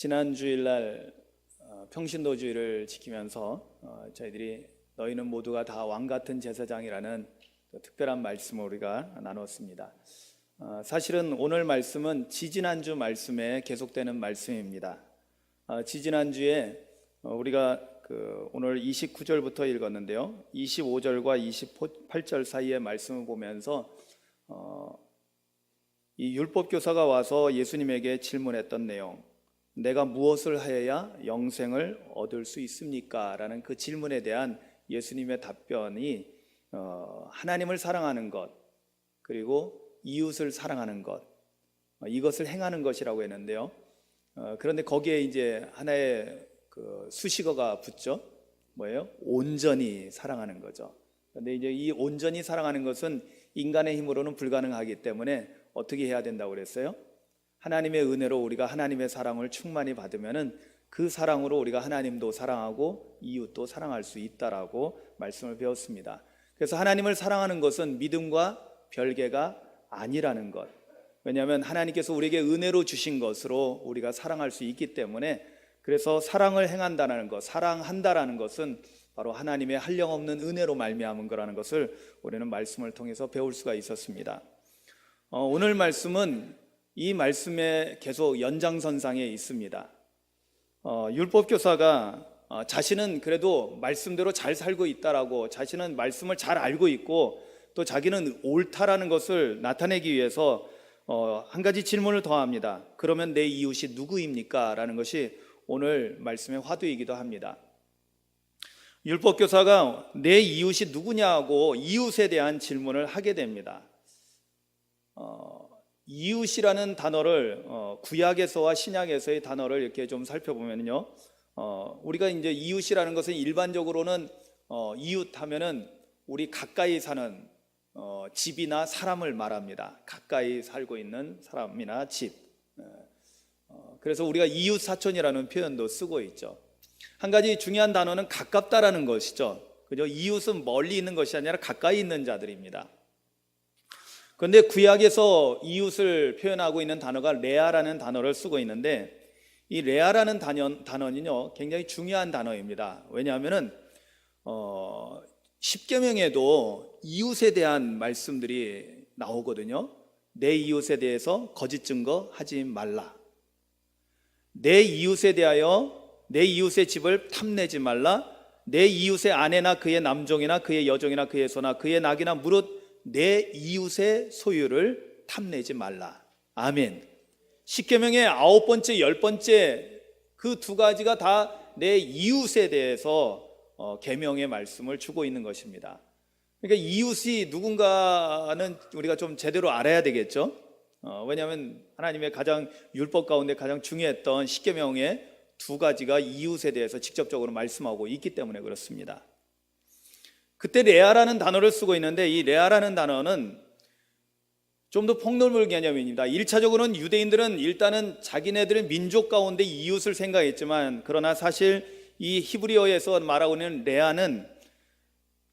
지난 주일날 평신도주의를 지키면서 저희들이 너희는 모두가 다 왕같은 제사장이라는 특별한 말씀을 우리가 나눴습니다. 사실은 오늘 말씀은 지지난주 말씀에 계속되는 말씀입니다. 지지난주에 우리가 오늘 29절부터 읽었는데요, 25절과 28절 사이의 말씀을 보면서 이 율법교사가 와서 예수님에게 질문했던 내용, 내가 무엇을 하여야 영생을 얻을 수 있습니까? 라는 그 질문에 대한 예수님의 답변이 하나님을 사랑하는 것, 그리고 이웃을 사랑하는 것, 이것을 행하는 것이라고 했는데요, 그런데 거기에 이제 하나의 수식어가 붙죠. 뭐예요? 온전히 사랑하는 거죠. 그런데 이제 이 온전히 사랑하는 것은 인간의 힘으로는 불가능하기 때문에 어떻게 해야 된다고 그랬어요? 하나님의 은혜로 우리가 하나님의 사랑을 충만히 받으면은 그 사랑으로 우리가 하나님도 사랑하고 이웃도 사랑할 수 있다라고 말씀을 배웠습니다. 그래서 하나님을 사랑하는 것은 믿음과 별개가 아니라는 것. 왜냐하면 하나님께서 우리에게 은혜로 주신 것으로 우리가 사랑할 수 있기 때문에, 그래서 사랑을 행한다는 것, 사랑한다라는 것은 바로 하나님의 한량없는 은혜로 말미암은 거라는 것을 우리는 말씀을 통해서 배울 수가 있었습니다. 오늘 말씀은 이 말씀의 계속 연장선상에 있습니다. 율법교사가 자신은 그래도 말씀대로 잘 살고 있다라고, 자신은 말씀을 잘 알고 있고 또 자기는 옳다라는 것을 나타내기 위해서 한 가지 질문을 더 합니다. 그러면 내 이웃이 누구입니까? 라는 것이 오늘 말씀의 화두이기도 합니다. 율법교사가 내 이웃이 누구냐고 이웃에 대한 질문을 하게 됩니다. 이웃이라는 단어를 구약에서와 신약에서의 단어를 이렇게 좀 살펴보면요, 우리가 이제 이웃이라는 것은 일반적으로는 이웃 하면은 우리 가까이 사는 집이나 사람을 말합니다. 가까이 살고 있는 사람이나 집. 그래서 우리가 이웃 사촌이라는 표현도 쓰고 있죠. 한 가지 중요한 단어는 가깝다라는 것이죠. 그죠? 이웃은 멀리 있는 것이 아니라 가까이 있는 자들입니다. 그런데 구약에서 이웃을 표현하고 있는 단어가 레아라는 단어를 쓰고 있는데, 이 레아라는 단어는요 굉장히 중요한 단어입니다. 왜냐하면은 십계명에도 이웃에 대한 말씀들이 나오거든요. 내 이웃에 대해서 거짓 증거 하지 말라. 내 이웃에 대하여 내 이웃의 집을 탐내지 말라. 내 이웃의 아내나 그의 남종이나 그의 여종이나 그의 소나 그의 낙이나 무릇 내 이웃의 소유를 탐내지 말라. 아멘. 십계명의 9번째, 10번째 그 두 가지가 다 내 이웃에 대해서 계명의 말씀을 주고 있는 것입니다. 그러니까 이웃이 누군가는 우리가 좀 제대로 알아야 되겠죠. 왜냐하면 하나님의 가장 율법 가운데 가장 중요했던 십계명의 두 가지가 이웃에 대해서 직접적으로 말씀하고 있기 때문에 그렇습니다. 그때 레아라는 단어를 쓰고 있는데, 이 레아라는 단어는 좀 더 폭넓은 개념입니다. 1차적으로는 유대인들은 일단은 자기네들의 민족 가운데 이웃을 생각했지만, 그러나 사실 이 히브리어에서 말하고 있는 레아는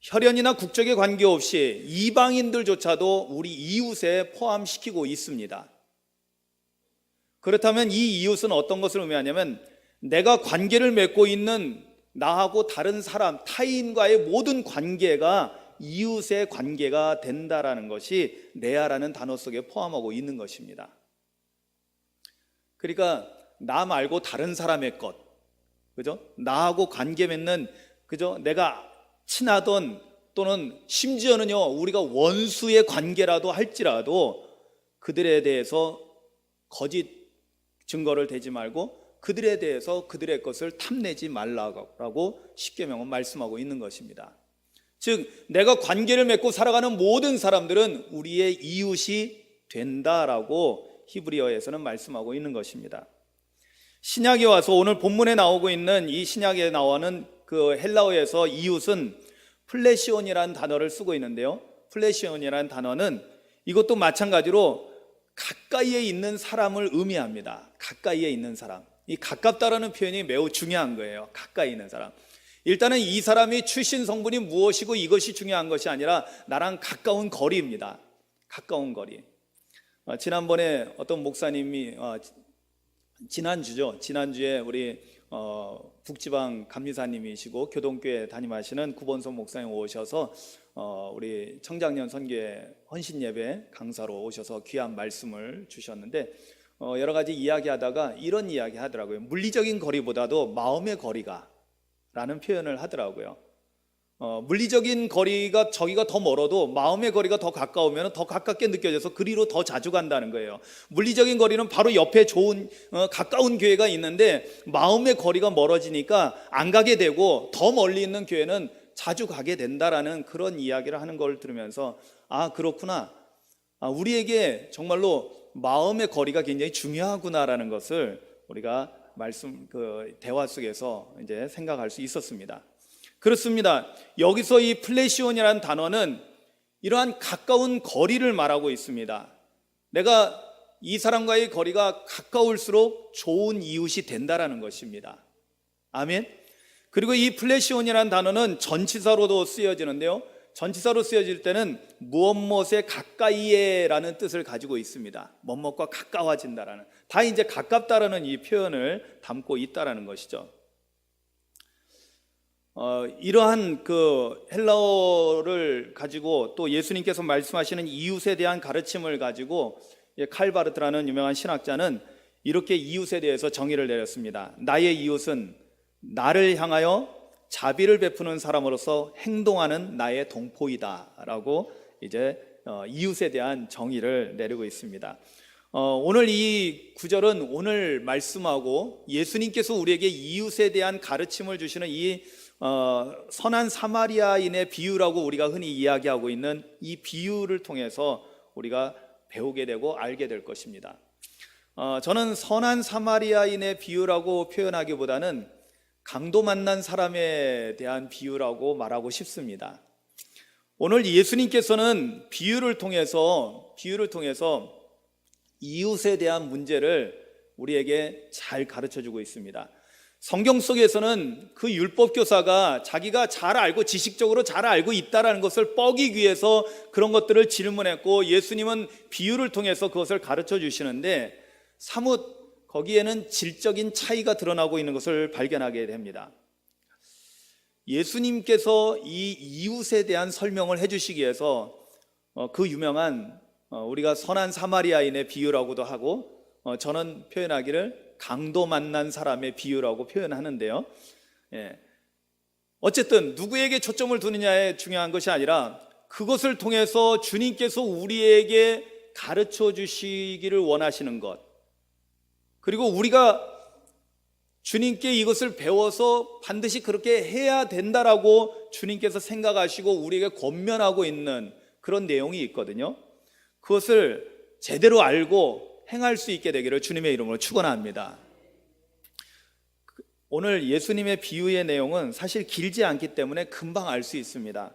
혈연이나 국적에 관계없이 이방인들조차도 우리 이웃에 포함시키고 있습니다. 그렇다면 이 이웃은 어떤 것을 의미하냐면, 내가 관계를 맺고 있는 나하고 다른 사람, 타인과의 모든 관계가 이웃의 관계가 된다라는 것이 레아라는 단어 속에 포함하고 있는 것입니다. 그러니까 나 말고 다른 사람의 것, 그죠? 나하고 관계 맺는, 그죠? 내가 친하던 또는 심지어는요 우리가 원수의 관계라도 할지라도 그들에 대해서 거짓 증거를 대지 말고 그들에 대해서 그들의 것을 탐내지 말라고 십계명은 말씀하고 있는 것입니다. 즉 내가 관계를 맺고 살아가는 모든 사람들은 우리의 이웃이 된다라고 히브리어에서는 말씀하고 있는 것입니다. 신약에 와서 오늘 본문에 나오고 있는 이 신약에 나오는 그 헬라어에서 이웃은 플레시온이라는 단어를 쓰고 있는데요, 플레시온이라는 단어는 이것도 마찬가지로 가까이에 있는 사람을 의미합니다. 가까이에 있는 사람. 이 가깝다라는 표현이 매우 중요한 거예요. 가까이 있는 사람. 일단은 이 사람이 출신 성분이 무엇이고 이것이 중요한 것이 아니라 나랑 가까운 거리입니다. 가까운 거리. 지난번에 어떤 목사님이 지난주에 우리 북지방 감리사님이시고 교동교회 담임하시는 구본선 목사님 오셔서 우리 청장년 선교회 헌신 예배 강사로 오셔서 귀한 말씀을 주셨는데 여러 가지 이야기하다가 이런 이야기 하더라고요. 물리적인 거리보다도 마음의 거리가 라는 표현을 하더라고요. 물리적인 거리가 저기가 더 멀어도 마음의 거리가 더 가까우면 더 가깝게 느껴져서 그리로 더 자주 간다는 거예요. 물리적인 거리는 바로 옆에 좋은 가까운 교회가 있는데 마음의 거리가 멀어지니까 안 가게 되고 더 멀리 있는 교회는 자주 가게 된다라는 그런 이야기를 하는 걸 들으면서 아, 그렇구나. 우리에게 정말로 마음의 거리가 굉장히 중요하구나라는 것을 우리가 대화 속에서 이제 생각할 수 있었습니다. 그렇습니다. 여기서 이 플래시온이라는 단어는 이러한 가까운 거리를 말하고 있습니다. 내가 이 사람과의 거리가 가까울수록 좋은 이웃이 된다라는 것입니다. 아멘. 그리고 이 플래시온이라는 단어는 전치사로도 쓰여지는데요, 전치사로 쓰여질 때는 무엇무엇에 가까이에라는 뜻을 가지고 있습니다. 무엇무엇과 가까워진다라는, 다 이제 가깝다라는 이 표현을 담고 있다라는 것이죠. 이러한 그 헬라어를 가지고 또 예수님께서 말씀하시는 이웃에 대한 가르침을 가지고 칼바르트라는 유명한 신학자는 이렇게 이웃에 대해서 정의를 내렸습니다. 나의 이웃은 나를 향하여 자비를 베푸는 사람으로서 행동하는 나의 동포이다라고 이제 이웃에 대한 정의를 내리고 있습니다. 오늘 이 구절은 오늘 말씀하고 예수님께서 우리에게 이웃에 대한 가르침을 주시는 이 선한 사마리아인의 비유라고 우리가 흔히 이야기하고 있는 이 비유를 통해서 우리가 배우게 되고 알게 될 것입니다. 저는 선한 사마리아인의 비유라고 표현하기보다는 강도 만난 사람에 대한 비유라고 말하고 싶습니다. 오늘 예수님께서는 비유를 통해서 이웃에 대한 문제를 우리에게 잘 가르쳐주고 있습니다. 성경 속에서는 그 율법 교사가 자기가 잘 알고 지식적으로 잘 알고 있다라는 것을 뻐기 위해서 그런 것들을 질문했고, 예수님은 비유를 통해서 그것을 가르쳐 주시는데 사뭇 거기에는 질적인 차이가 드러나고 있는 것을 발견하게 됩니다. 예수님께서 이 이웃에 대한 설명을 해주시기 위해서 그 유명한 우리가 선한 사마리아인의 비유라고도 하고, 저는 표현하기를 강도 만난 사람의 비유라고 표현하는데요, 어쨌든 누구에게 초점을 두느냐에 중요한 것이 아니라 그것을 통해서 주님께서 우리에게 가르쳐 주시기를 원하시는 것, 그리고 우리가 주님께 이것을 배워서 반드시 그렇게 해야 된다라고 주님께서 생각하시고 우리에게 권면하고 있는 그런 내용이 있거든요. 그것을 제대로 알고 행할 수 있게 되기를 주님의 이름으로 축원합니다. 오늘 예수님의 비유의 내용은 사실 길지 않기 때문에 금방 알 수 있습니다.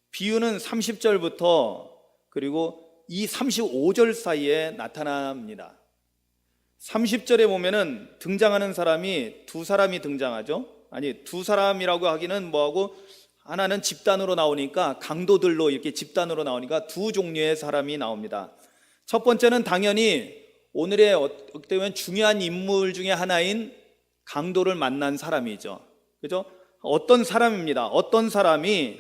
비유는 30절부터 그리고 이 35절 사이에 나타납니다. 30절에 보면은 등장하는 사람이 두 사람이 등장하죠. 아니, 두 사람이라고 하기는 뭐하고, 하나는 집단으로 나오니까 강도들로 이렇게 집단으로 나오니까 두 종류의 사람이 나옵니다. 첫 번째는 당연히 오늘의 어떻게 보면 중요한 인물 중에 하나인 강도를 만난 사람이죠. 그죠? 어떤 사람입니다. 어떤 사람이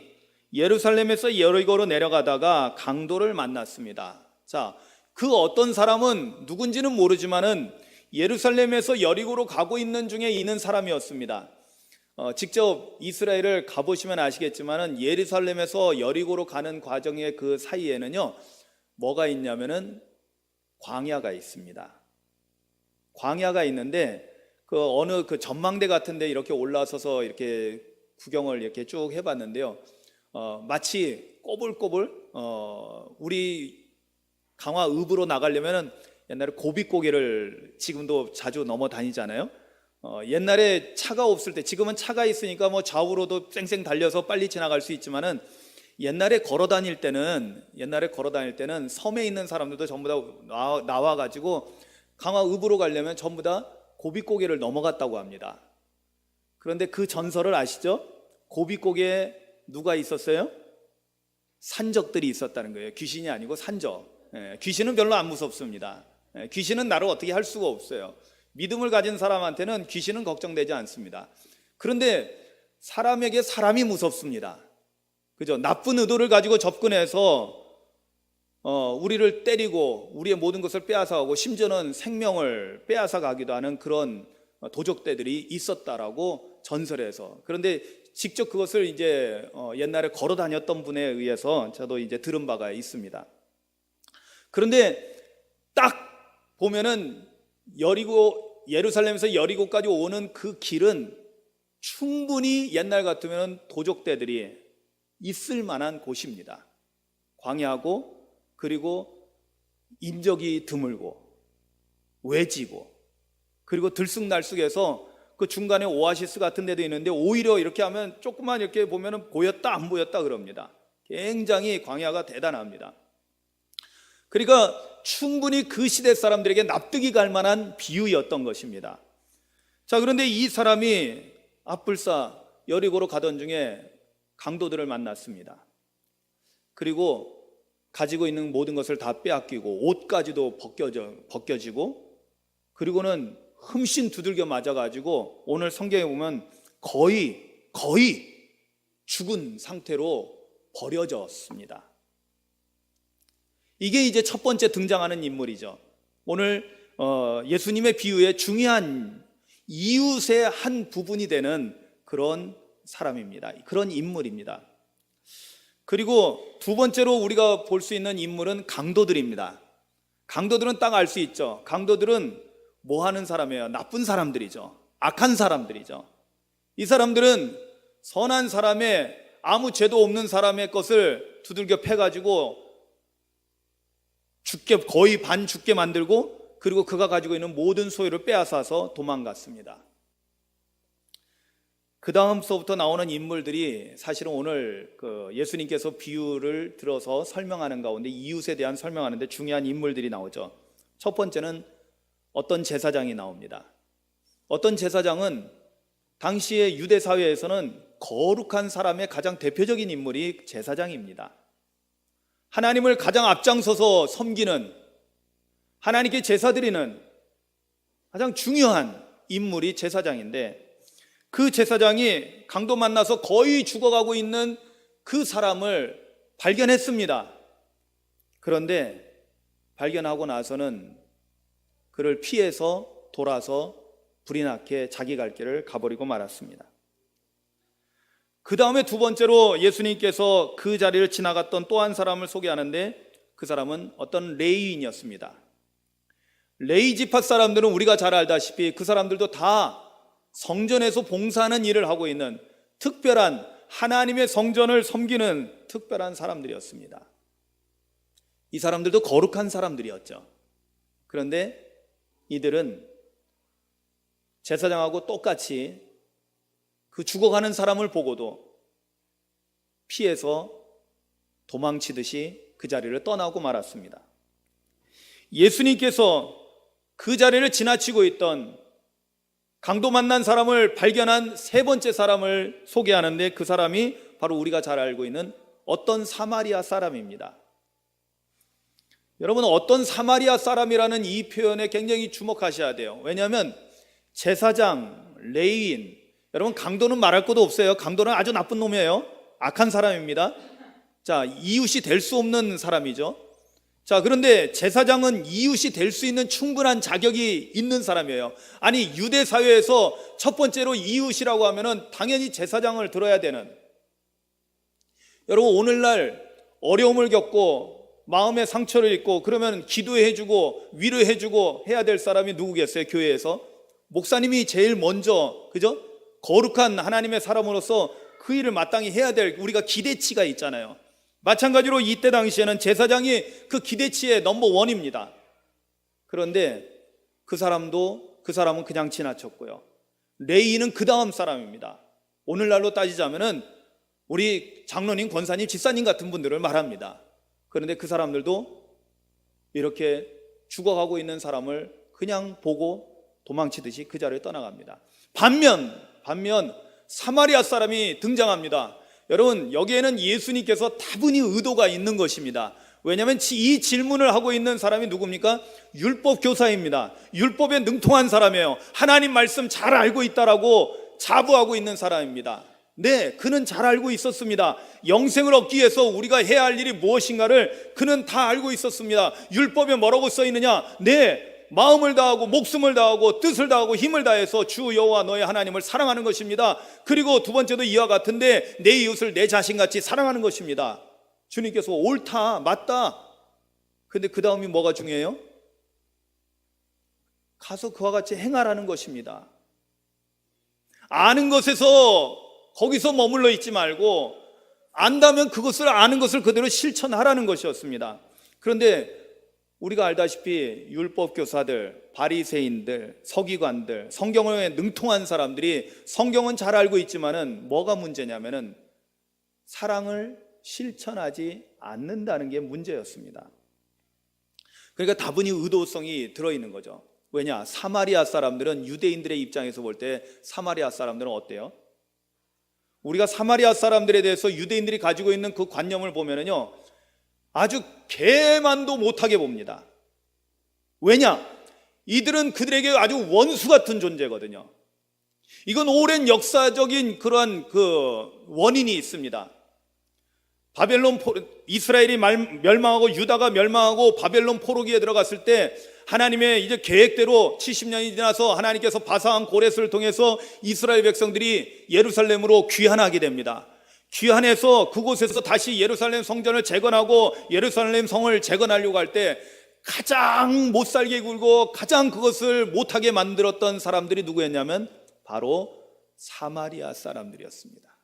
예루살렘에서 여리고로 내려가다가 강도를 만났습니다. 자, 그 어떤 사람은 누군지는 모르지만은 예루살렘에서 여리고로 가고 있는 중에 있는 사람이었습니다. 직접 이스라엘을 가보시면 아시겠지만은 예루살렘에서 여리고로 가는 과정의 그 사이에는요, 뭐가 있냐면은 광야가 있습니다. 광야가 있는데 어느 전망대 같은데 이렇게 올라서서 이렇게 구경을 이렇게 쭉 해봤는데요, 마치 꼬불꼬불 우리 강화읍으로 나가려면 옛날에 고비고개를 지금도 자주 넘어 다니잖아요. 옛날에 차가 없을 때, 지금은 차가 있으니까 뭐 좌우로도 쌩쌩 달려서 빨리 지나갈 수 있지만은 옛날에 걸어 다닐 때는 섬에 있는 사람들도 전부 다 나와가지고 강화읍으로 가려면 전부 다 고비고개를 넘어갔다고 합니다. 그런데 그 전설을 아시죠? 고비고개에 누가 있었어요? 산적들이 있었다는 거예요. 귀신이 아니고 산적. 귀신은 별로 안 무섭습니다. 귀신은 나를 어떻게 할 수가 없어요. 믿음을 가진 사람한테는 귀신은 걱정되지 않습니다. 그런데 사람에게 사람이 무섭습니다. 그죠? 나쁜 의도를 가지고 접근해서 우리를 때리고 우리의 모든 것을 빼앗아가고 심지어는 생명을 빼앗아가기도 하는 그런 도적대들이 있었다라고 전설에서. 그런데 직접 그것을 이제 옛날에 걸어 다녔던 분에 의해서 저도 이제 들은 바가 있습니다. 그런데 딱 보면은 예루살렘에서 여리고까지 오는 그 길은 충분히 옛날 같으면 도적대들이 있을 만한 곳입니다. 광야고, 그리고 인적이 드물고 외지고, 그리고 들쑥날쑥해서 그 중간에 오아시스 같은 데도 있는데 오히려 이렇게 하면 조금만 이렇게 보면은 보였다 안 보였다 그럽니다. 굉장히 광야가 대단합니다. 그러니까 충분히 그 시대 사람들에게 납득이 갈 만한 비유였던 것입니다. 자, 그런데 이 사람이 앞불사 여리고로 가던 중에 강도들을 만났습니다. 그리고 가지고 있는 모든 것을 다 빼앗기고 옷까지도 벗겨지고, 그리고는 흠씬 두들겨 맞아가지고 오늘 성경에 보면 거의 죽은 상태로 버려졌습니다. 이게 이제 첫 번째 등장하는 인물이죠. 오늘 예수님의 비유의 중요한 이웃의 한 부분이 되는 그런 사람입니다. 그런 인물입니다. 그리고 두 번째로 우리가 볼 수 있는 인물은 강도들입니다. 강도들은 딱 알 수 있죠. 강도들은 뭐 하는 사람이에요? 나쁜 사람들이죠. 악한 사람들이죠. 이 사람들은 선한 사람의, 아무 죄도 없는 사람의 것을 두들겨 패가지고 거의 반 죽게 만들고, 그리고 그가 가지고 있는 모든 소유를 빼앗아서 도망갔습니다. 그 다음서부터 나오는 인물들이 사실은 오늘 예수님께서 비유를 들어서 설명하는 가운데 이웃에 대한 설명하는데 중요한 인물들이 나오죠. 첫 번째는 어떤 제사장이 나옵니다. 어떤 제사장은 당시의 유대 사회에서는 거룩한 사람의 가장 대표적인 인물이 제사장입니다. 하나님을 가장 앞장서서 섬기는, 하나님께 제사 드리는 가장 중요한 인물이 제사장인데, 그 제사장이 강도 만나서 거의 죽어가고 있는 그 사람을 발견했습니다. 그런데 발견하고 나서는 그를 피해서 돌아서 불이 나게 자기 갈 길을 가버리고 말았습니다. 그 다음에 두 번째로 예수님께서 그 자리를 지나갔던 또 한 사람을 소개하는데, 그 사람은 어떤 레위인이었습니다. 레위 지파 사람들은 우리가 잘 알다시피 그 사람들도 다 성전에서 봉사하는 일을 하고 있는 특별한, 하나님의 성전을 섬기는 특별한 사람들이었습니다. 이 사람들도 거룩한 사람들이었죠. 그런데 이들은 제사장하고 똑같이 그 죽어가는 사람을 보고도 피해서 도망치듯이 그 자리를 떠나고 말았습니다. 예수님께서 그 자리를 지나치고 있던 강도 만난 사람을 발견한 세 번째 사람을 소개하는데, 그 사람이 바로 우리가 잘 알고 있는 어떤 사마리아 사람입니다. 여러분, 어떤 사마리아 사람이라는 이 표현에 굉장히 주목하셔야 돼요. 왜냐하면 제사장, 레위인, 여러분 강도는 말할 것도 없어요. 강도는 아주 나쁜 놈이에요. 악한 사람입니다. 자, 이웃이 될 수 없는 사람이죠. 자, 그런데 제사장은 이웃이 될 수 있는 충분한 자격이 있는 사람이에요. 아니, 유대 사회에서 첫 번째로 이웃이라고 하면은 당연히 제사장을 들어야 되는. 여러분, 오늘날 어려움을 겪고 마음의 상처를 입고 그러면 기도해주고 위로해주고 해야 될 사람이 누구겠어요? 교회에서 목사님이 제일 먼저, 그죠? 거룩한 하나님의 사람으로서 그 일을 마땅히 해야 될 우리가 기대치가 있잖아요. 마찬가지로 이때 당시에는 제사장이 그 기대치의 넘버원입니다. 그런데 그 사람은 그냥 지나쳤고요. 레위인은 그 다음 사람입니다. 오늘날로 따지자면은 우리 장로님, 권사님, 집사님 같은 분들을 말합니다. 그런데 그 사람들도 이렇게 죽어가고 있는 사람을 그냥 보고 도망치듯이 그 자리를 떠나갑니다. 반면 사마리아 사람이 등장합니다. 여러분, 여기에는 예수님께서 다분히 의도가 있는 것입니다. 왜냐하면 이 질문을 하고 있는 사람이 누굽니까? 율법 교사입니다. 율법에 능통한 사람이에요. 하나님 말씀 잘 알고 있다라고 자부하고 있는 사람입니다. 네, 그는 잘 알고 있었습니다. 영생을 얻기 위해서 우리가 해야 할 일이 무엇인가를 그는 다 알고 있었습니다. 율법에 뭐라고 써 있느냐? 네, 마음을 다하고 목숨을 다하고 뜻을 다하고 힘을 다해서 주 여호와 너의 하나님을 사랑하는 것입니다. 그리고 두 번째도 이와 같은데 내 이웃을 내 자신같이 사랑하는 것입니다. 주님께서 옳다, 맞다. 근데 그 다음이 뭐가 중요해요? 가서 그와 같이 행하라는 것입니다. 아는 것에서 거기서 머물러 있지 말고 안다면 그것을 아는 것을 그대로 실천하라는 것이었습니다. 그런데 우리가 알다시피 율법 교사들, 바리새인들, 서기관들, 성경에 능통한 사람들이 성경은 잘 알고 있지만은 뭐가 문제냐면은 사랑을 실천하지 않는다는 게 문제였습니다. 그러니까 다분히 의도성이 들어있는 거죠. 왜냐? 사마리아 사람들은 유대인들의 입장에서 볼 때 사마리아 사람들은 어때요? 우리가 사마리아 사람들에 대해서 유대인들이 가지고 있는 그 관념을 보면은요, 아주 개만도 못하게 봅니다. 왜냐? 이들은 그들에게 아주 원수 같은 존재거든요. 이건 오랜 역사적인 그러한 그 원인이 있습니다. 이스라엘이 멸망하고 유다가 멸망하고 바벨론 포로기에 들어갔을 때 하나님의 이제 계획대로 70년이 지나서 하나님께서 바사한 고레스를 통해서 이스라엘 백성들이 예루살렘으로 귀환하게 됩니다. 귀환해서 그곳에서 다시 예루살렘 성전을 재건하고 예루살렘 성을 재건하려고 할 때 가장 못살게 굴고 가장 그것을 못하게 만들었던 사람들이 누구였냐면 바로 사마리아 사람들이었습니다.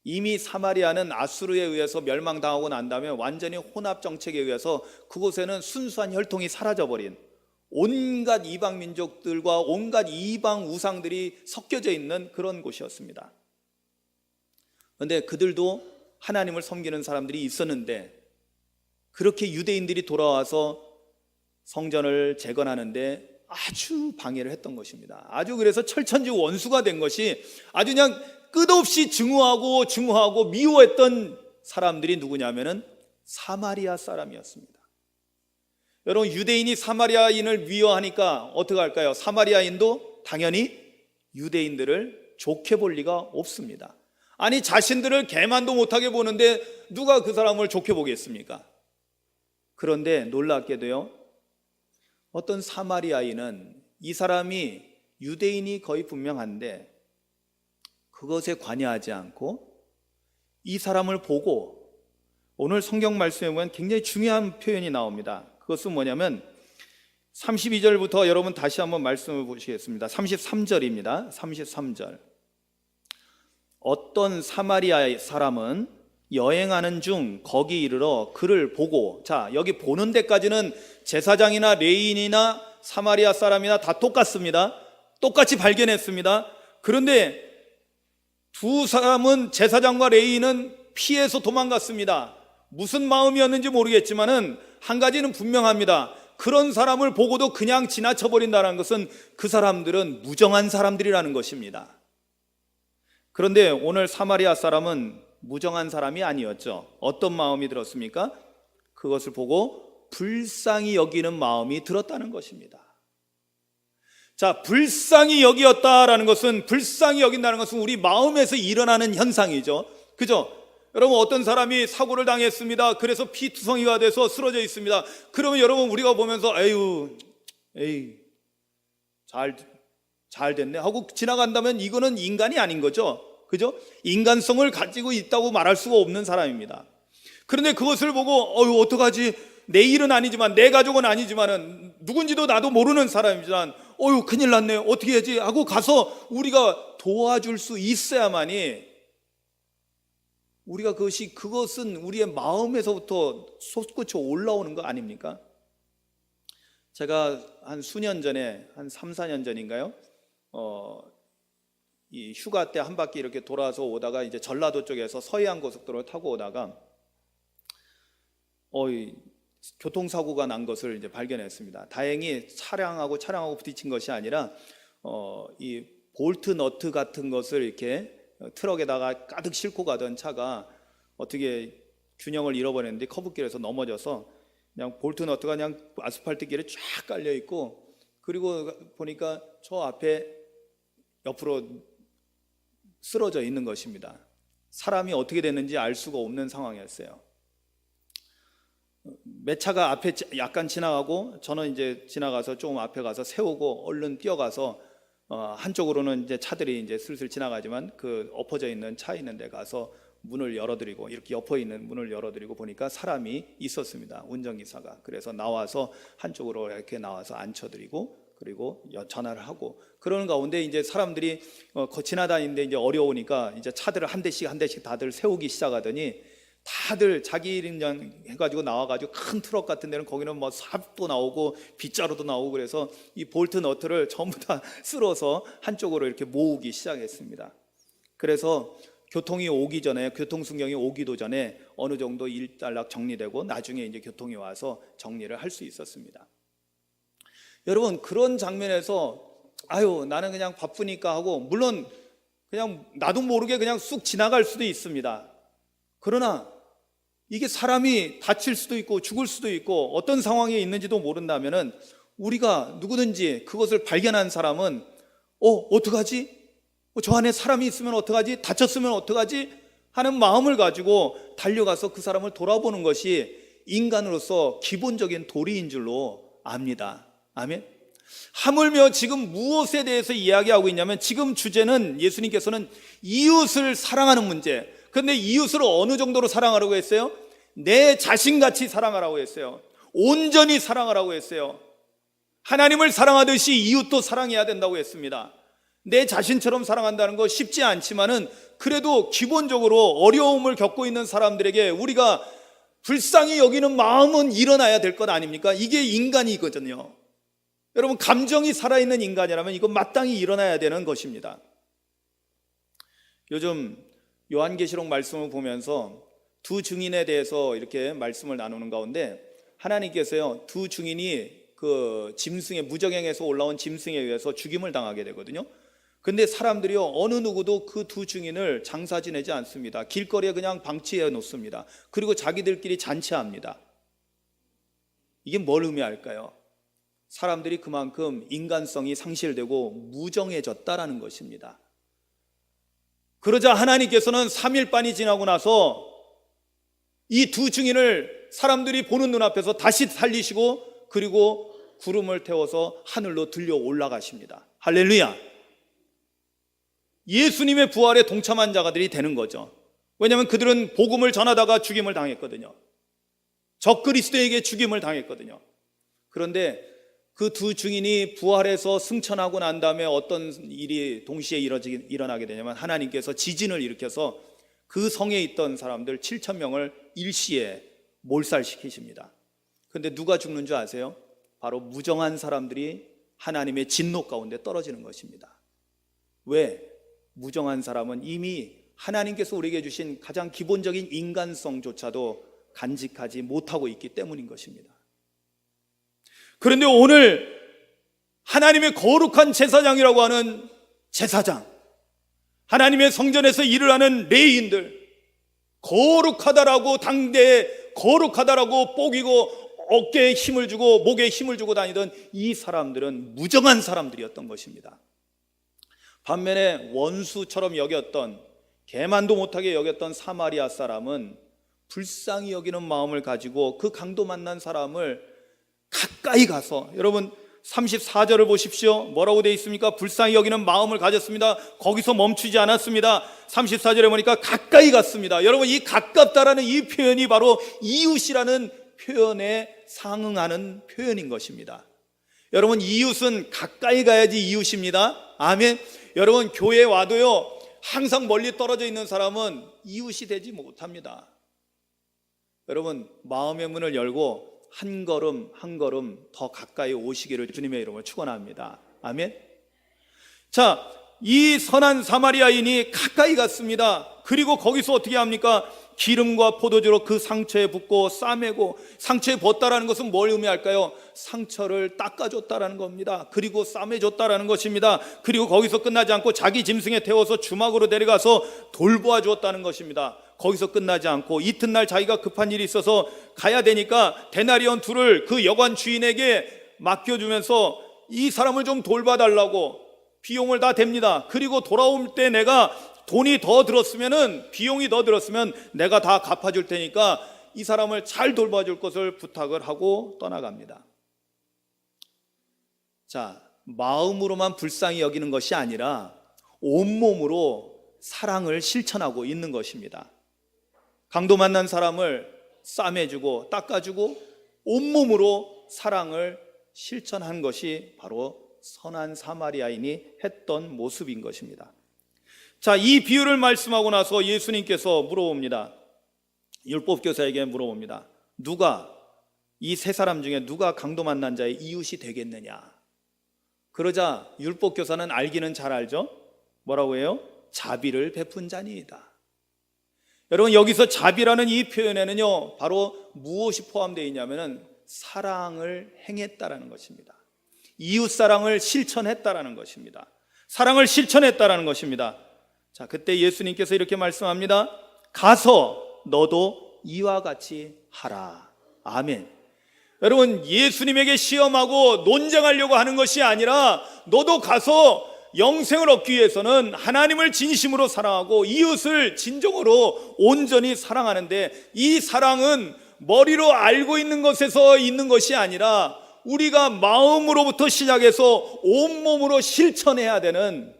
이미 사마리아는 아수르에 의해서 멸망당하고 난 다음에 완전히 혼합 정책에 의해서 그곳에는 순수한 혈통이 사라져버린 온갖 이방 민족들과 온갖 이방 우상들이 섞여져 있는 그런 곳이었습니다. 그런데 그들도 하나님을 섬기는 사람들이 있었는데 그렇게 유대인들이 돌아와서 성전을 재건하는데 아주 방해를 했던 것입니다. 아주 그래서 철천지 원수가 된 것이 아주 그냥 끝없이 증오하고 미워했던 사람들이 누구냐면은 사마리아 사람이었습니다. 여러분, 유대인이 사마리아인을 미워하니까 어떻게 할까요? 사마리아인도 당연히 유대인들을 좋게 볼 리가 없습니다. 아니, 자신들을 개만도 못하게 보는데 누가 그 사람을 좋게 보겠습니까? 그런데 놀랍게도요, 어떤 사마리아인은 이 사람이 유대인이 거의 분명한데 그것에 관여하지 않고 이 사람을 보고, 오늘 성경 말씀에 보면 굉장히 중요한 표현이 나옵니다. 그것은 뭐냐면 32절부터 여러분 다시 한번 말씀을 보시겠습니다. 33절입니다. 33절. 어떤 사마리아 사람은 여행하는 중 거기 이르러 그를 보고, 자, 여기 보는 데까지는 제사장이나 레위인이나 사마리아 사람이나 다 똑같습니다. 똑같이 발견했습니다. 그런데 두 사람은, 제사장과 레위인은 피해서 도망갔습니다. 무슨 마음이었는지 모르겠지만은 한 가지는 분명합니다. 그런 사람을 보고도 그냥 지나쳐버린다는 것은 그 사람들은 무정한 사람들이라는 것입니다. 그런데 오늘 사마리아 사람은 무정한 사람이 아니었죠. 어떤 마음이 들었습니까? 그것을 보고 불쌍히 여기는 마음이 들었다는 것입니다. 자, 불쌍히 여기었다라는 것은, 불쌍히 여긴다는 것은 우리 마음에서 일어나는 현상이죠. 그죠? 여러분, 어떤 사람이 사고를 당했습니다. 그래서 피투성이가 돼서 쓰러져 있습니다. 그러면 여러분, 우리가 보면서 잘 됐네 하고 지나간다면 이거는 인간이 아닌 거죠. 그죠? 인간성을 가지고 있다고 말할 수가 없는 사람입니다. 그런데 그것을 보고 어떡하지? 내 일은 아니지만, 내 가족은 아니지만은, 누군지도 나도 모르는 사람이지만 큰일 났네, 어떻게 해야지 하고 가서 우리가 도와줄 수 있어야만이, 우리가 그것은 우리의 마음에서부터 솟구쳐 올라오는 거 아닙니까? 제가 한 수년 전에, 한 3, 4년 전인가요? 이 휴가 때 한 바퀴 이렇게 돌아서 오다가 이제 전라도 쪽에서 서해안 고속도로를 타고 오다가 교통사고가 난 것을 이제 발견했습니다. 다행히 차량하고 부딪힌 것이 아니라 이 볼트 너트 같은 것을 이렇게 트럭에다가 가득 싣고 가던 차가 어떻게 균형을 잃어버렸는데 커브길에서 넘어져서 그냥 볼트 너트가 그냥 아스팔트 길에 쫙 깔려 있고, 그리고 보니까 저 앞에 옆으로 쓰러져 있는 것입니다. 사람이 어떻게 됐는지 알 수가 없는 상황이었어요. 몇 차가 앞에 약간 지나가고 저는 이제 지나가서 조금 앞에 가서 세우고 얼른 뛰어가서 한쪽으로는 이제 차들이 이제 슬슬 지나가지만 그 엎어져 있는 차 있는 데 가서 문을 열어드리고, 이렇게 엎어 있는 문을 열어드리고 보니까 사람이 있었습니다. 운전기사가. 그래서 나와서 한쪽으로 이렇게 나와서 앉혀드리고, 그리고 전화를 하고, 그러는 가운데 이제 사람들이 지나다니는데 이제 어려우니까 이제 차들을 한 대씩 다들 세우기 시작하더니, 다들 자기 일인장 해가지고 나와가지고 큰 트럭 같은 데는 거기는 뭐 삽도 나오고 빗자루도 나오고, 그래서 이 볼트 너트를 전부 다 쓸어서 한쪽으로 이렇게 모으기 시작했습니다. 그래서 교통이 오기 전에, 교통순경이 오기도 전에 어느 정도 일단락 정리되고 나중에 이제 교통이 와서 정리를 할 수 있었습니다. 여러분, 그런 장면에서 아유 나는 그냥 바쁘니까 하고, 물론 그냥 나도 모르게 그냥 쑥 지나갈 수도 있습니다. 그러나 이게 사람이 다칠 수도 있고 죽을 수도 있고 어떤 상황에 있는지도 모른다면은, 우리가 누구든지 그것을 발견한 사람은 어떡하지? 저 안에 사람이 있으면 어떡하지? 다쳤으면 어떡하지? 하는 마음을 가지고 달려가서 그 사람을 돌아보는 것이 인간으로서 기본적인 도리인 줄로 압니다. 아멘. 하물며 지금 무엇에 대해서 이야기하고 있냐면, 지금 주제는 예수님께서는 이웃을 사랑하는 문제. 그런데 이웃을 어느 정도로 사랑하라고 했어요? 내 자신같이 사랑하라고 했어요. 온전히 사랑하라고 했어요. 하나님을 사랑하듯이 이웃도 사랑해야 된다고 했습니다. 내 자신처럼 사랑한다는 거 쉽지 않지만은, 그래도 기본적으로 어려움을 겪고 있는 사람들에게 우리가 불쌍히 여기는 마음은 일어나야 될 것 아닙니까? 이게 인간이거든요. 여러분, 감정이 살아있는 인간이라면 이건 마땅히 일어나야 되는 것입니다. 요즘 요한계시록 말씀을 보면서 두 증인에 대해서 이렇게 말씀을 나누는 가운데, 하나님께서요 두 증인이 그 짐승의, 무저갱에서 올라온 짐승에 의해서 죽임을 당하게 되거든요. 근데 사람들이요 어느 누구도 그 두 증인을 장사 지내지 않습니다. 길거리에 그냥 방치해 놓습니다. 그리고 자기들끼리 잔치합니다. 이게 뭘 의미할까요? 사람들이 그만큼 인간성이 상실되고 무정해졌다라는 것입니다. 그러자 하나님께서는 3일반이 지나고 나서 이 두 증인을 사람들이 보는 눈앞에서 다시 살리시고, 그리고 구름을 태워서 하늘로 들려 올라가십니다. 할렐루야. 예수님의 부활에 동참한 자가들이 되는 거죠. 왜냐하면 그들은 복음을 전하다가 죽임을 당했거든요. 적그리스도에게 죽임을 당했거든요. 그런데 그 두 증인이 부활해서 승천하고 난 다음에 어떤 일이 동시에 일어나게 되냐면, 하나님께서 지진을 일으켜서 그 성에 있던 사람들 7,000명을 일시에 몰살시키십니다. 그런데 누가 죽는 줄 아세요? 바로 무정한 사람들이 하나님의 진노 가운데 떨어지는 것입니다. 왜? 무정한 사람은 이미 하나님께서 우리에게 주신 가장 기본적인 인간성조차도 간직하지 못하고 있기 때문인 것입니다. 그런데 오늘 하나님의 거룩한 제사장이라고 하는 제사장, 하나님의 성전에서 일을 하는 레위인들, 거룩하다라고 당대에 거룩하다라고 뽀기고 어깨에 힘을 주고 목에 힘을 주고 다니던 이 사람들은 무정한 사람들이었던 것입니다. 반면에 원수처럼 여겼던, 개만도 못하게 여겼던 사마리아 사람은 불쌍히 여기는 마음을 가지고 그 강도 만난 사람을 가까이 가서, 여러분 34절을 보십시오. 뭐라고 되어 있습니까? 불쌍히 여기는 마음을 가졌습니다. 거기서 멈추지 않았습니다. 34절에 보니까 가까이 갔습니다. 여러분, 이 가깝다라는 이 표현이 바로 이웃이라는 표현에 상응하는 표현인 것입니다. 여러분, 이웃은 가까이 가야지 이웃입니다. 아멘. 여러분, 교회에 와도요 항상 멀리 떨어져 있는 사람은 이웃이 되지 못합니다. 여러분, 마음의 문을 열고 한 걸음 한 걸음 더 가까이 오시기를 주님의 이름으로 축원합니다. 아멘. 자, 이 선한 사마리아인이 가까이 갔습니다. 그리고 거기서 어떻게 합니까? 기름과 포도주로 그 상처에 붓고 싸매고, 상처에 붓다라는 것은 뭘 의미할까요? 상처를 닦아줬다라는 겁니다. 그리고 싸매줬다라는 것입니다. 그리고 거기서 끝나지 않고 자기 짐승에 태워서 주막으로 데려가서 돌보아 주었다는 것입니다. 거기서 끝나지 않고 이튿날 자기가 급한 일이 있어서 가야 되니까 데나리온 둘을 그 여관 주인에게 맡겨주면서 이 사람을 좀 돌봐달라고 비용을 다 댑니다. 그리고 돌아올 때 내가 돈이 더 들었으면은, 비용이 더 들었으면 내가 다 갚아줄 테니까 이 사람을 잘 돌봐줄 것을 부탁을 하고 떠나갑니다. 자, 마음으로만 불쌍히 여기는 것이 아니라 온몸으로 사랑을 실천하고 있는 것입니다. 강도 만난 사람을 싸매주고 닦아주고 온몸으로 사랑을 실천한 것이 바로 선한 사마리아인이 했던 모습인 것입니다. 자, 이 비유를 말씀하고 나서 예수님께서 물어봅니다. 율법교사에게 물어봅니다. 이 세 사람 중에 누가 강도 만난 자의 이웃이 되겠느냐? 그러자 율법교사는 알기는 잘 알죠? 뭐라고 해요? 자비를 베푼 자니이다. 여러분, 여기서 자비라는 이 표현에는요, 바로 무엇이 포함되어 있냐면은 사랑을 행했다라는 것입니다. 이웃 사랑을 실천했다라는 것입니다. 사랑을 실천했다라는 것입니다. 자, 그때 예수님께서 이렇게 말씀합니다. 가서 너도 이와 같이 하라. 아멘. 여러분, 예수님에게 시험하고 논쟁하려고 하는 것이 아니라 너도 가서 영생을 얻기 위해서는 하나님을 진심으로 사랑하고 이웃을 진정으로 온전히 사랑하는데, 이 사랑은 머리로 알고 있는 것에서 있는 것이 아니라 우리가 마음으로부터 시작해서 온몸으로 실천해야 되는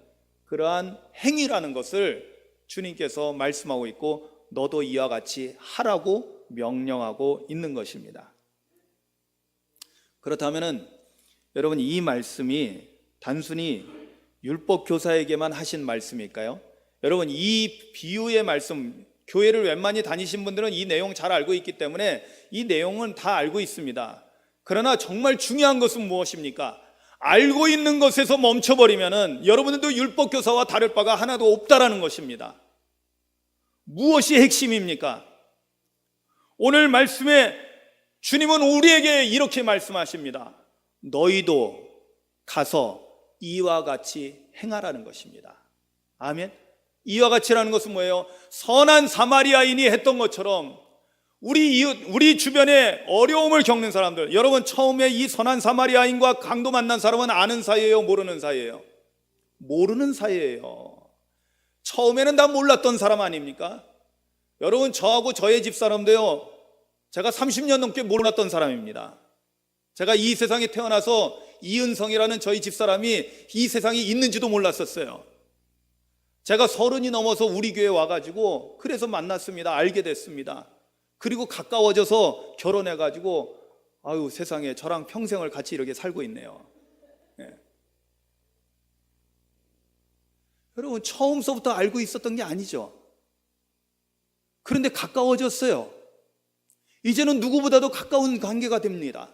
그러한 행위라는 것을 주님께서 말씀하고 있고, 너도 이와 같이 하라고 명령하고 있는 것입니다. 그렇다면은 여러분, 이 말씀이 단순히 율법교사에게만 하신 말씀일까요? 여러분, 이 비유의 말씀, 교회를 웬만히 다니신 분들은 이 내용 잘 알고 있기 때문에 이 내용은 다 알고 있습니다. 그러나 정말 중요한 것은 무엇입니까? 알고 있는 것에서 멈춰버리면은 여러분들도 율법교사와 다를 바가 하나도 없다라는 것입니다. 무엇이 핵심입니까? 오늘 말씀에 주님은 우리에게 이렇게 말씀하십니다. 너희도 가서 이와 같이 행하라는 것입니다. 아멘. 이와 같이라는 것은 뭐예요? 선한 사마리아인이 했던 것처럼 우리 이웃, 우리 주변에 어려움을 겪는 사람들, 여러분, 처음에 이 선한 사마리아인과 강도 만난 사람은 아는 사이예요? 모르는 사이예요? 모르는 사이예요. 처음에는 다 몰랐던 사람 아닙니까? 여러분, 저하고 저의 집사람도요, 제가 30년 넘게 몰랐던 사람입니다. 제가 이 세상에 태어나서 이은성이라는 저희 집사람이 이 세상에 있는지도 몰랐었어요. 제가 30이 넘어서 우리 교회에 와가지고 그래서 만났습니다. 알게 됐습니다. 그리고 가까워져서 결혼해가지고 아유, 세상에 저랑 평생을 같이 이렇게 살고 있네요. 네. 여러분, 처음서부터 알고 있었던 게 아니죠. 그런데 가까워졌어요. 이제는 누구보다도 가까운 관계가 됩니다.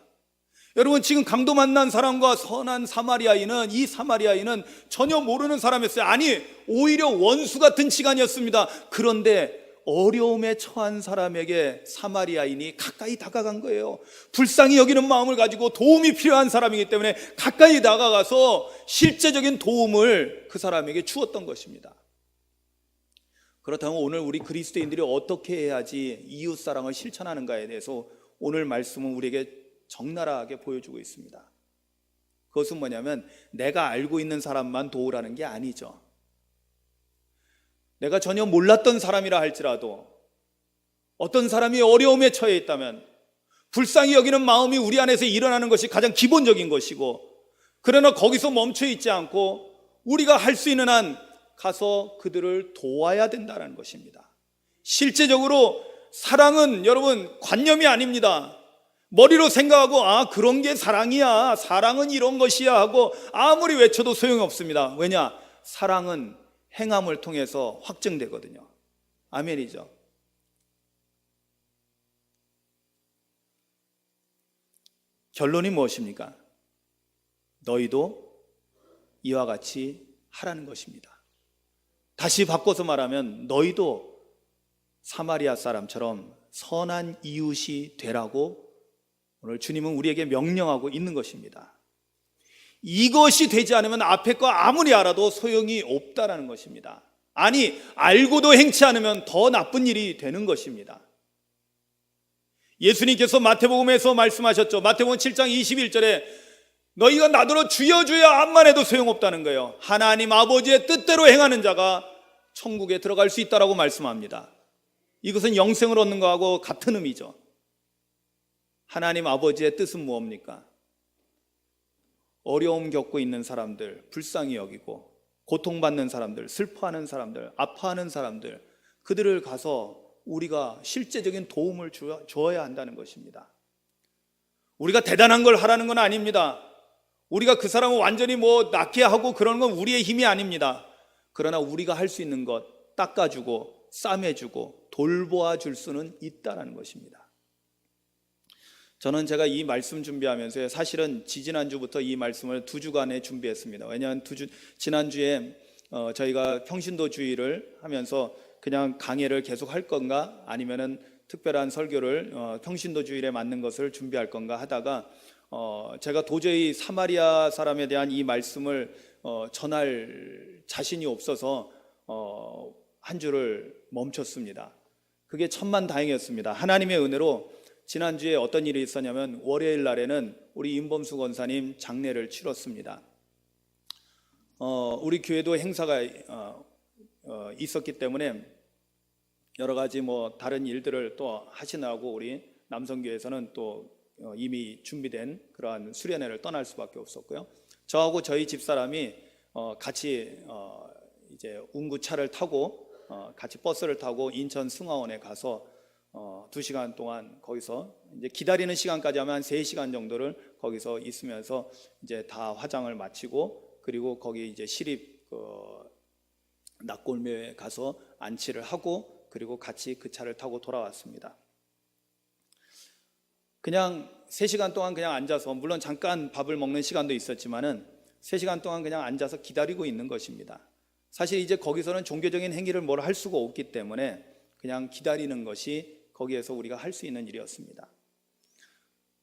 여러분, 지금 강도 만난 사람과 선한 사마리아인은, 이 사마리아인은 전혀 모르는 사람이었어요. 아니, 오히려 원수 같은 시간이었습니다. 그런데 어려움에 처한 사람에게 사마리아인이 가까이 다가간 거예요. 불쌍히 여기는 마음을 가지고 도움이 필요한 사람이기 때문에 가까이 다가가서 실제적인 도움을 그 사람에게 주었던 것입니다. 그렇다면 오늘 우리 그리스도인들이 어떻게 해야지 이웃사랑을 실천하는가에 대해서 오늘 말씀은 우리에게 적나라하게 보여주고 있습니다. 그것은 뭐냐면 내가 알고 있는 사람만 도우라는 게 아니죠. 내가 전혀 몰랐던 사람이라 할지라도 어떤 사람이 어려움에 처해 있다면 불쌍히 여기는 마음이 우리 안에서 일어나는 것이 가장 기본적인 것이고, 그러나 거기서 멈춰 있지 않고 우리가 할 수 있는 한 가서 그들을 도와야 된다는 것입니다. 실제적으로 사랑은 여러분 관념이 아닙니다. 머리로 생각하고 아, 그런 게 사랑이야, 사랑은 이런 것이야 하고 아무리 외쳐도 소용이 없습니다. 왜냐? 사랑은 행함을 통해서 확증되거든요. 아멘이죠. 결론이 무엇입니까? 너희도 이와 같이 하라는 것입니다. 다시 바꿔서 말하면 너희도 사마리아 사람처럼 선한 이웃이 되라고 오늘 주님은 우리에게 명령하고 있는 것입니다. 이것이 되지 않으면 앞에 거 아무리 알아도 소용이 없다라는 것입니다. 아니, 알고도 행치 않으면 더 나쁜 일이 되는 것입니다. 예수님께서 마태복음에서 말씀하셨죠. 마태복음 7장 21절에 너희가 나더러 주여 주여 암만 해도 소용없다는 거예요. 하나님 아버지의 뜻대로 행하는 자가 천국에 들어갈 수 있다라고 말씀합니다. 이것은 영생을 얻는 것하고 같은 의미죠. 하나님 아버지의 뜻은 무엇입니까? 어려움 겪고 있는 사람들, 불쌍히 여기고 고통받는 사람들, 슬퍼하는 사람들, 아파하는 사람들, 그들을 가서 우리가 실제적인 도움을 주어야 한다는 것입니다. 우리가 대단한 걸 하라는 건 아닙니다. 우리가 그 사람을 완전히 낫게 하고 그러는 건 우리의 힘이 아닙니다. 그러나 우리가 할 수 있는 것 닦아주고 싸매주고 돌보아 줄 수는 있다는 것입니다. 저는 제가 이 말씀 준비하면서 사실은 지지난주부터 이 말씀을 2주간에 준비했습니다. 왜냐하면 지난주에 저희가 평신도 주의를 하면서 그냥 강해를 계속 할 건가 아니면은 특별한 설교를 평신도 주일에 맞는 것을 준비할 건가 하다가 제가 도저히 사마리아 사람에 대한 이 말씀을 전할 자신이 없어서 한 주를 멈췄습니다. 그게 천만다행이었습니다. 하나님의 은혜로 지난주에 어떤 일이 있었냐면 월요일 날에는 우리 임범수 권사님 장례를 치렀습니다. 우리 교회도 행사가 있었기 때문에 여러 가지 다른 일들을 또 하시느라고 우리 남성교회에서는 또 이미 준비된 그러한 수련회를 떠날 수밖에 없었고요. 저하고 저희 집사람이 같이 이제 운구차를 타고 같이 버스를 타고 인천 승하원에 가서 2시간 동안 거기서 이제 기다리는 시간까지 하면 한 3시간 정도를 거기서 있으면서 이제 다 화장을 마치고 그리고 거기 이제 시립 낙골묘에 가서 안치를 하고 그리고 같이 그 차를 타고 돌아왔습니다. 그냥 3시간 동안 그냥 앉아서, 물론 잠깐 밥을 먹는 시간도 있었지만은 3시간 동안 그냥 앉아서 기다리고 있는 것입니다. 사실 이제 거기서는 종교적인 행위를 뭘 할 수가 없기 때문에 그냥 기다리는 것이 거기에서 우리가 할 수 있는 일이었습니다.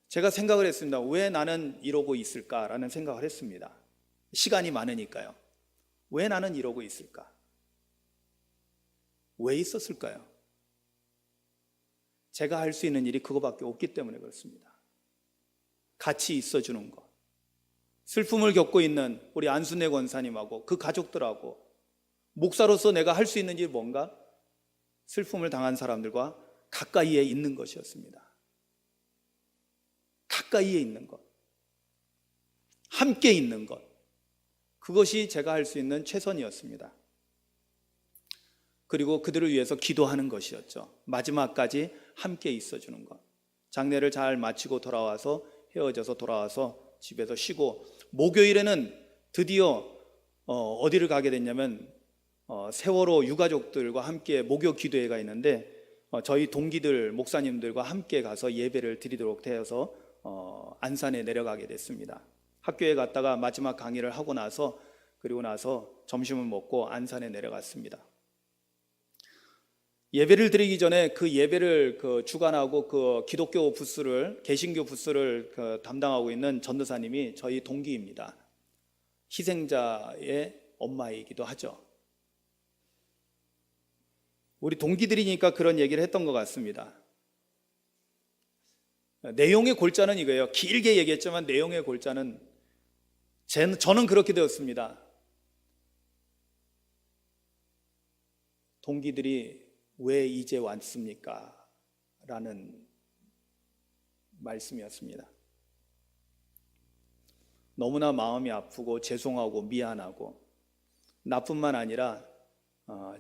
제가 생각을 했습니다. 왜 나는 이러고 있을까라는 생각을 했습니다. 시간이 많으니까요. 왜 나는 이러고 있을까? 왜 있었을까요? 제가 할 수 있는 일이 그거밖에 없기 때문에 그렇습니다. 같이 있어주는 것, 슬픔을 겪고 있는 우리 안순례 권사님하고 그 가족들하고 목사로서 내가 할 수 있는 일이 뭔가? 슬픔을 당한 사람들과 가까이에 있는 것이었습니다. 가까이에 있는 것, 함께 있는 것, 그것이 제가 할 수 있는 최선이었습니다. 그리고 그들을 위해서 기도하는 것이었죠. 마지막까지 함께 있어주는 것. 장례를 잘 마치고 돌아와서 헤어져서 돌아와서 집에서 쉬고, 목요일에는 드디어 어디를 가게 됐냐면 세월호 유가족들과 함께 목요 기도회가 있는데 저희 동기들 목사님들과 함께 가서 예배를 드리도록 되어서 안산에 내려가게 됐습니다. 학교에 갔다가 마지막 강의를 하고 나서 그리고 나서 점심을 먹고 안산에 내려갔습니다. 예배를 드리기 전에 그 예배를 주관하고 그 기독교 부스를, 개신교 부스를 담당하고 있는 전도사님이 저희 동기입니다. 희생자의 엄마이기도 하죠. 우리 동기들이니까 그런 얘기를 했던 것 같습니다. 내용의 골자는 이거예요. 길게 얘기했지만 내용의 골자는 저는 그렇게 되었습니다. 동기들이 왜 이제 왔습니까? 라는 말씀이었습니다. 너무나 마음이 아프고 죄송하고 미안하고, 나뿐만 아니라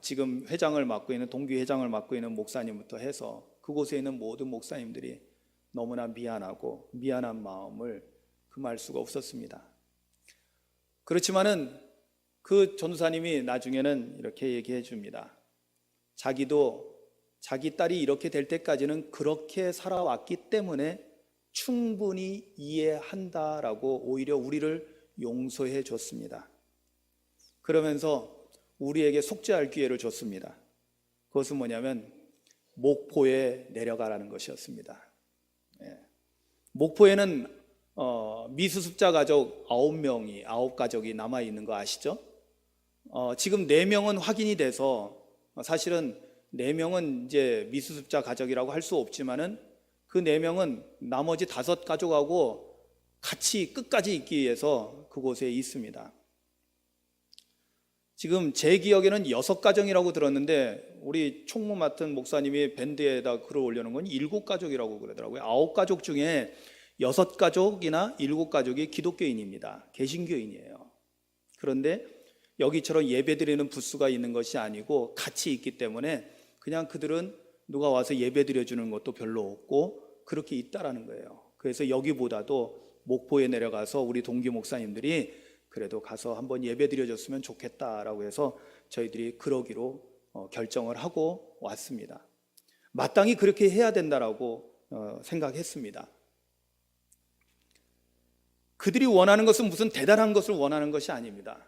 지금 회장을 맡고 있는, 동기 회장을 맡고 있는 목사님부터 해서 그곳에 있는 모든 목사님들이 너무나 미안하고 미안한 마음을 금할 수가 없었습니다. 그렇지만은 그 전도사님이 나중에는 이렇게 얘기해 줍니다. 자기도 자기 딸이 이렇게 될 때까지는 그렇게 살아왔기 때문에 충분히 이해한다라고 오히려 우리를 용서해 줬습니다. 그러면서 우리에게 속죄할 기회를 줬습니다. 그것은 뭐냐면 목포에 내려가라는 것이었습니다. 목포에는 미수습자 가족 9가족이 남아있는 거 아시죠? 지금 4명은 확인이 돼서 사실은 4명은 이제 미수습자 가족이라고 할 수 없지만은 그 4명은 나머지 5 가족하고 같이 끝까지 있기 위해서 그곳에 있습니다. 지금 제 기억에는 6가정이라고 들었는데 우리 총무 맡은 목사님이 밴드에다 글을 올려놓은 건 7가족이라고 그러더라고요. 9가족 중에 6가족이나 7가족이 기독교인입니다. 개신교인이에요. 그런데 여기처럼 예배드리는 부스가 있는 것이 아니고 같이 있기 때문에 그냥 그들은 누가 와서 예배드려 주는 것도 별로 없고 그렇게 있다라는 거예요. 그래서 여기보다도 목포에 내려가서 우리 동기 목사님들이 그래도 가서 한번 예배드려 줬으면 좋겠다라고 해서 저희들이 그러기로 결정을 하고 왔습니다. 마땅히 그렇게 해야 된다라고 생각했습니다. 그들이 원하는 것은 무슨 대단한 것을 원하는 것이 아닙니다.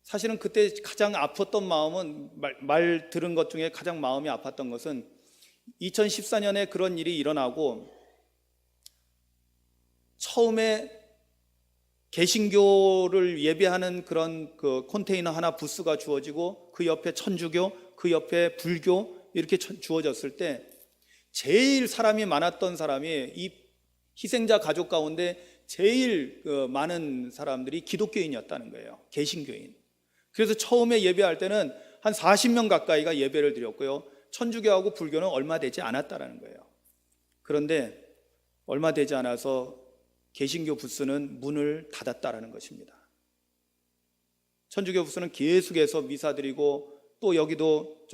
사실은 그때 가장 아팠던 마음은 말 들은 것 중에 가장 마음이 아팠던 것은 2014년에 그런 일이 일어나고 처음에 개신교를 예배하는 그런 그 컨테이너 하나 부스가 주어지고 그 옆에 천주교, 그 옆에 불교 이렇게 주어졌을 때 제일 사람이 많았던 사람이 이 희생자 가족 가운데 제일 많은 사람들이 기독교인이었다는 거예요. 개신교인. 그래서 처음에 예배할 때는 한 40명 가까이가 예배를 드렸고요. 천주교하고 불교는 얼마 되지 않았다는 거예요. 그런데 얼마 되지 않아서 개신교 부스는 문을 닫았다는 것입니다. 천주교 부스는 계속해서 미사 드리고 또 여기도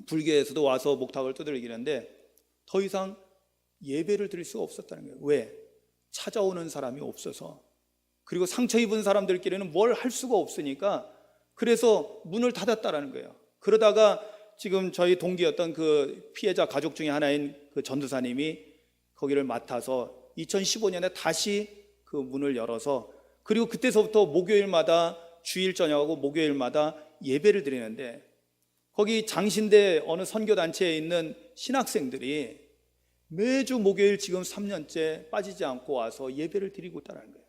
불교에서도 와서 목탁을 두들기는데 더 이상 예배를 드릴 수가 없었다는 거예요. 왜? 찾아오는 사람이 없어서, 그리고 상처 입은 사람들끼리는 뭘 할 수가 없으니까 그래서 문을 닫았다는 거예요. 그러다가 지금 저희 동기였던 그 피해자 가족 중에 하나인 그 전도사님이 거기를 맡아서 2015년에 다시 그 문을 열어서, 그리고 그때서부터 목요일마다 주일 저녁하고 목요일마다 예배를 드리는데 거기 장신대 어느 선교단체에 있는 신학생들이 매주 목요일 지금 3년째 빠지지 않고 와서 예배를 드리고 있다는 거예요.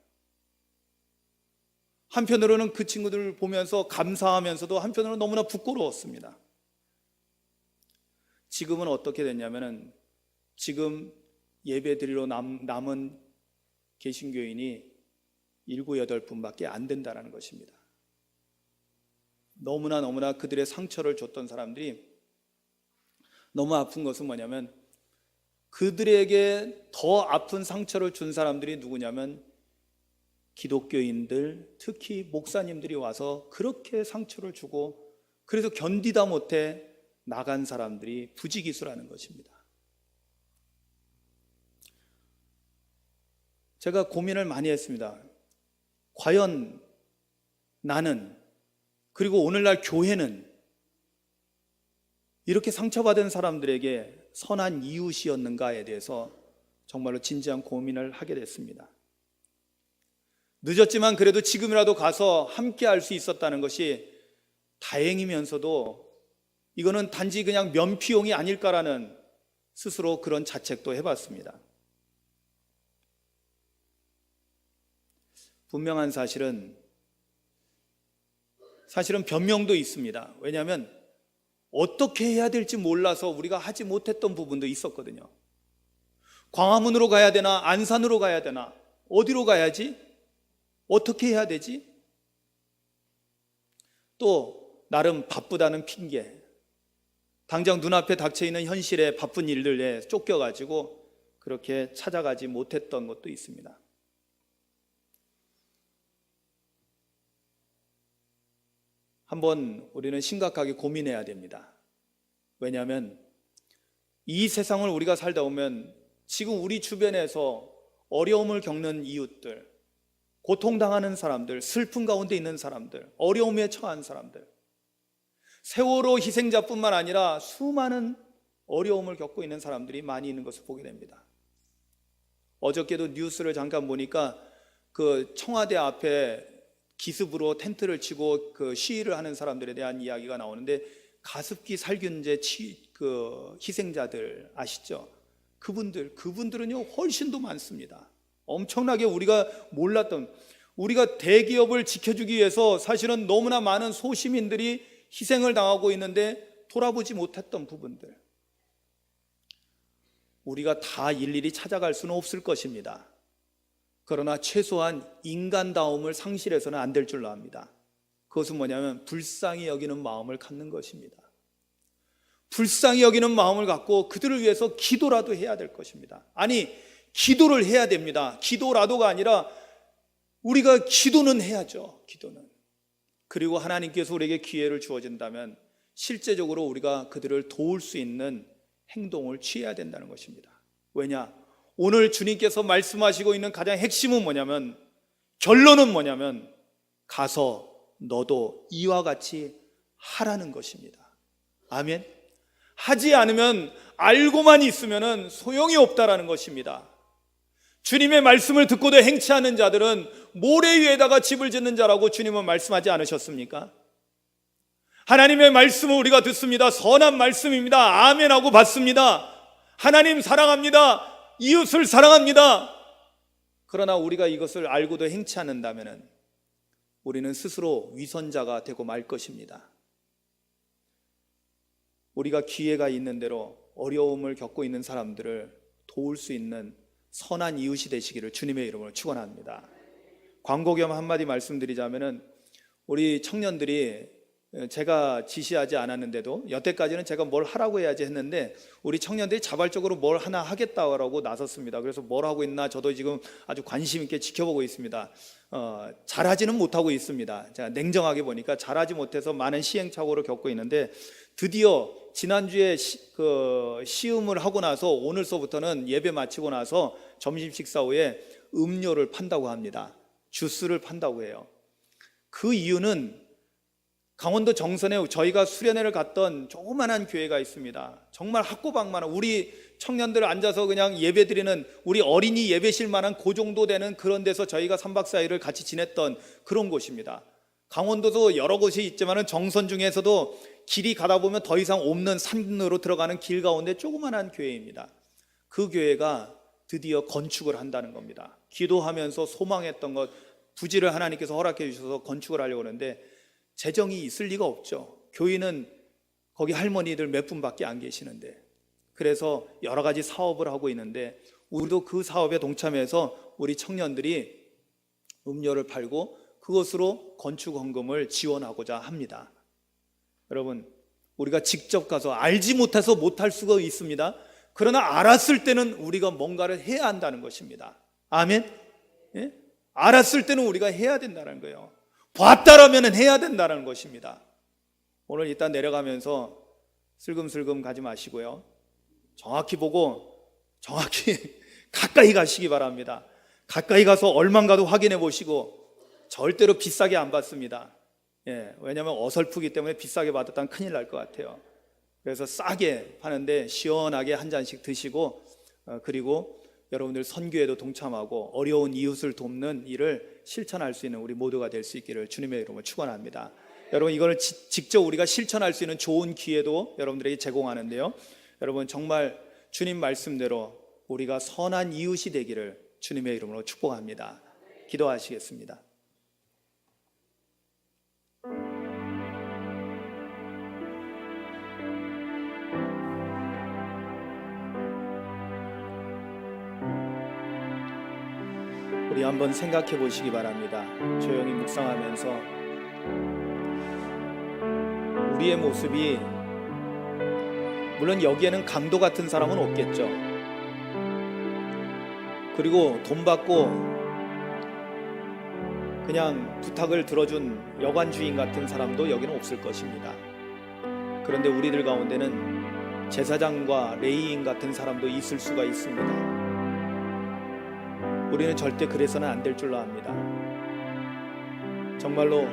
한편으로는 그 친구들을 보면서 감사하면서도 한편으로는 너무나 부끄러웠습니다. 지금은 어떻게 됐냐면은 지금 예배 드리러 남은 개신교인이 7, 8분밖에 안 된다는 것입니다. 너무나 그들의 상처를 줬던 사람들이, 너무 아픈 것은 뭐냐면 그들에게 더 아픈 상처를 준 사람들이 누구냐면 기독교인들, 특히 목사님들이 와서 그렇게 상처를 주고 그래서 견디다 못해 나간 사람들이 부지기수라는 것입니다. 제가 고민을 많이 했습니다. 과연 나는, 그리고 오늘날 교회는 이렇게 상처받은 사람들에게 선한 이웃이었는가에 대해서 정말로 진지한 고민을 하게 됐습니다. 늦었지만 그래도 지금이라도 가서 함께 할 수 있었다는 것이 다행이면서도 이거는 단지 그냥 면피용이 아닐까라는 스스로 그런 자책도 해봤습니다. 분명한 사실은 변명도 있습니다. 왜냐하면 어떻게 해야 될지 몰라서 우리가 하지 못했던 부분도 있었거든요. 광화문으로 가야 되나, 안산으로 가야 되나, 어디로 가야지, 어떻게 해야 되지? 또 나름 바쁘다는 핑계, 당장 눈앞에 닥쳐있는 현실의 바쁜 일들에 쫓겨가지고 그렇게 찾아가지 못했던 것도 있습니다. 한번 우리는 심각하게 고민해야 됩니다. 왜냐하면 이 세상을 우리가 살다 보면 지금 우리 주변에서 어려움을 겪는 이웃들, 고통당하는 사람들, 슬픔 가운데 있는 사람들, 어려움에 처한 사람들, 세월호 희생자뿐만 아니라 수많은 어려움을 겪고 있는 사람들이 많이 있는 것을 보게 됩니다. 어저께도 뉴스를 잠깐 보니까 그 청와대 앞에 기습으로 텐트를 치고 그 시위를 하는 사람들에 대한 이야기가 나오는데, 가습기 살균제 그 희생자들 아시죠? 그분들은요 훨씬 더 많습니다. 엄청나게 우리가 몰랐던, 우리가 대기업을 지켜주기 위해서 사실은 너무나 많은 소시민들이 희생을 당하고 있는데 돌아보지 못했던 부분들, 우리가 다 일일이 찾아갈 수는 없을 것입니다. 그러나 최소한 인간다움을 상실해서는 안 될 줄로 압니다. 그것은 뭐냐면 불쌍히 여기는 마음을 갖는 것입니다. 불쌍히 여기는 마음을 갖고 그들을 위해서 기도라도 해야 될 것입니다. 아니, 기도를 해야 됩니다. 기도라도가 아니라 우리가 기도는 해야죠. 기도는. 그리고 하나님께서 우리에게 기회를 주어진다면 실제적으로 우리가 그들을 도울 수 있는 행동을 취해야 된다는 것입니다. 왜냐? 오늘 주님께서 말씀하시고 있는 가장 핵심은 뭐냐면, 결론은 뭐냐면, 가서 너도 이와 같이 하라는 것입니다. 아멘. 하지 않으면, 알고만 있으면 소용이 없다라는 것입니다. 주님의 말씀을 듣고도 행치 않는 자들은 모래 위에다가 집을 짓는 자라고 주님은 말씀하지 않으셨습니까? 하나님의 말씀을 우리가 듣습니다. 선한 말씀입니다. 아멘하고 받습니다. 하나님 사랑합니다. 이웃을 사랑합니다. 그러나 우리가 이것을 알고도 행치 않는다면 우리는 스스로 위선자가 되고 말 것입니다. 우리가 기회가 있는 대로 어려움을 겪고 있는 사람들을 도울 수 있는 선한 이웃이 되시기를 주님의 이름으로 축원합니다. 광고 겸 한마디 말씀드리자면은, 우리 청년들이 제가 지시하지 않았는데도 여태까지는 제가 뭘 하라고 해야지 했는데 우리 청년들이 자발적으로 뭘 하나 하겠다고 나섰습니다. 그래서 뭘 하고 있나 저도 지금 아주 관심 있게 지켜보고 있습니다. 잘하지는 못하고 있습니다. 제가 냉정하게 보니까 잘하지 못해서 많은 시행착오를 겪고 있는데, 드디어 지난주에 시음을 하고 나서 오늘서부터는 예배 마치고 나서 점심 식사 후에 음료를 판다고 합니다. 주스를 판다고 해요. 그 이유는 강원도 정선에 저희가 수련회를 갔던 조그만한 교회가 있습니다. 정말 학구방만한, 우리 청년들 앉아서 그냥 예배 드리는, 우리 어린이 예배실 만한 그 정도 되는 그런 데서 저희가 3박 4일을 같이 지냈던 그런 곳입니다. 강원도도 여러 곳이 있지만 정선 중에서도 길이 가다 보면 더 이상 없는 산으로 들어가는 길 가운데 조그만한 교회입니다. 그 교회가 드디어 건축을 한다는 겁니다. 기도하면서 소망했던 것, 부지를 하나님께서 허락해 주셔서 건축을 하려고 하는데 재정이 있을 리가 없죠. 교인은 거기 할머니들 몇 분밖에 안 계시는데, 그래서 여러 가지 사업을 하고 있는데 우리도 그 사업에 동참해서 우리 청년들이 음료를 팔고 그것으로 건축 헌금을 지원하고자 합니다. 여러분, 우리가 직접 가서 알지 못해서 못할 수가 있습니다. 그러나 알았을 때는 우리가 뭔가를 해야 한다는 것입니다. 아멘. 예? 알았을 때는 우리가 해야 된다는 거예요. 봤다라면 해야 된다는 것입니다. 오늘 일단 내려가면서 슬금슬금 가지 마시고요, 정확히 보고 정확히 가까이 가시기 바랍니다. 가까이 가서 얼마인가도 확인해 보시고, 절대로 비싸게 안 받습니다. 왜냐하면 어설프기 때문에 비싸게 받았다면 큰일 날 것 같아요. 그래서 싸게 파는데 시원하게 한 잔씩 드시고, 그리고 여러분들 선교에도 동참하고 어려운 이웃을 돕는 일을 실천할 수 있는 우리 모두가 될 수 있기를 주님의 이름으로 축원합니다. 여러분, 이거를 직접 우리가 실천할 수 있는 좋은 기회도 여러분들에게 제공하는데요, 여러분 정말 주님 말씀대로 우리가 선한 이웃이 되기를 주님의 이름으로 축복합니다. 기도하시겠습니다. 우리 한번 생각해 보시기 바랍니다. 조용히 묵상하면서 우리의 모습이, 물론 여기에는 강도 같은 사람은 없겠죠. 그리고 돈 받고 그냥 부탁을 들어준 여관 주인 같은 사람도 여기는 없을 것입니다. 그런데 우리들 가운데는 제사장과 레위인 같은 사람도 있을 수가 있습니다. 우리는 절대 그래서는 안 될 줄로 압니다. 정말로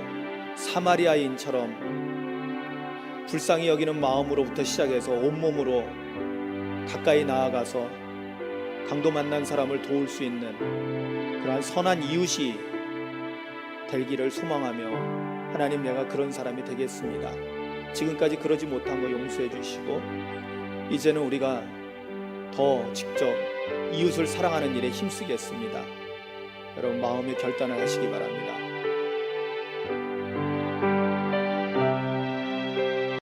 사마리아인처럼 불쌍히 여기는 마음으로부터 시작해서 온몸으로 가까이 나아가서 강도 만난 사람을 도울 수 있는 그러한 선한 이웃이 되기를 소망하며, 하나님, 내가 그런 사람이 되겠습니다. 지금까지 그러지 못한 거 용서해 주시고 이제는 우리가 더 직접 이웃을 사랑하는 일에 힘쓰겠습니다. 여러분 마음의 결단을 하시기 바랍니다.